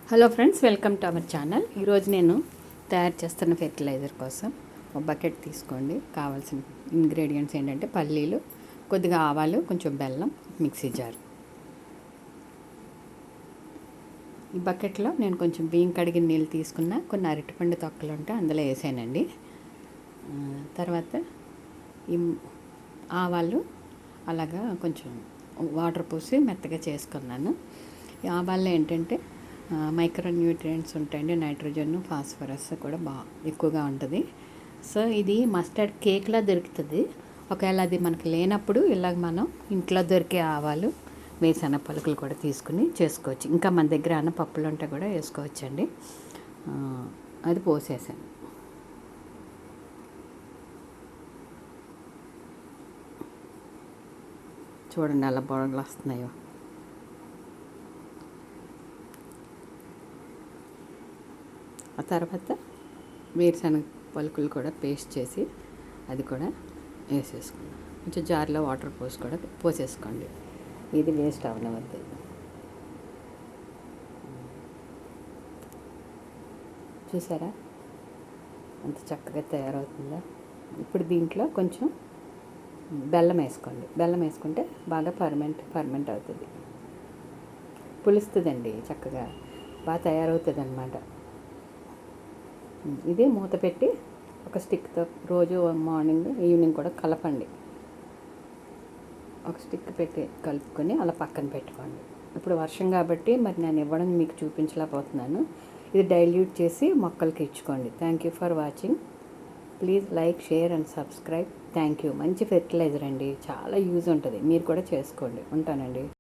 Hello friends, welcome to our channel. ఈరోజు నేను తయారు చేస్తున్న ఫెర్టిలైజర్ కోసం ఒక బకెట్ తీసుకోండి. కావాల్సిన ఇంగ్రీడియంట్స్ ఏంటంటే పల్లీలు, కొద్దిగా ఆవాలు, కొంచెం బెల్లం, మిక్సీ జార్. ఈ బకెట్లో నేను కొంచెం బియ్యం కడిగిన నీళ్ళు తీసుకున్న, కొన్ని అరటిపండు తొక్కలు ఉంటే అందులో వేసానండి. తర్వాత ఈ ఆవాలు అలాగా కొంచెం వాటర్ పోసి మెత్తగా చేసుకున్నాను. ఈ ఆవాల్లో ఏంటంటే మైక్రో న్యూట్రియంట్స్ ఉంటాయండి, నైట్రోజన్, ఫాస్ఫరస్ కూడా ఎక్కువగా ఉంటుంది. సో ఇది మస్టర్డ్ కేక్లా దొరుకుతుంది. ఒకవేళ అది మనకి లేనప్పుడు ఇలాగ మనం ఇంట్లో దొరికే ఆవాలు, వేరుశనగ పలుకులు కూడా తీసుకుని చేసుకోవచ్చు. ఇంకా మన దగ్గర పప్పులు ఉంటే కూడా వేసుకోవచ్చండి. అది పోసేసాను. చూడండి అలా బొడగలు వస్తున్నాయో. ఆ తర్వాత వేరుశనగ పలుకులు కూడా పేస్ట్ చేసి అది కూడా వేసేసుకున్నాం. కొంచెం జార్లో వాటర్ పోసి కూడా పోసేసుకోండి. ఇది వేస్ట్ అవ్వనవద్దు. చూసారా అంత చక్కగా తయారవుతుందా? ఇప్పుడు దీంట్లో కొంచెం బెల్లం వేసుకోండి. బెల్లం వేసుకుంటే బాగా ఫర్మెంట్ అవుతుంది, పులుస్తుందండి, చక్కగా బాగా తయారవుతుంది అన్నమాట. ఇది మూత పెట్టి ఒక స్టిక్తో రోజు మార్నింగ్ ఈవినింగ్ కూడా కలపండి. ఒక స్టిక్ పెట్టి కలుపుకొని అలా పక్కన పెట్టుకోండి. ఇప్పుడు వర్షం కాబట్టి మరి నేను ఇవ్వడం మీకు చూపించలేకపోతున్నాను. ఇది డైల్యూట్ చేసి మొక్కలకి ఇచ్చుకోండి. Thank you for watching. Please like, share and subscribe. Thank you. మంచి ఫెర్టిలైజర్ అండి, చాలా యూజ్ ఉంటుంది. మీరు కూడా చేసుకోండి. ఉంటానండి.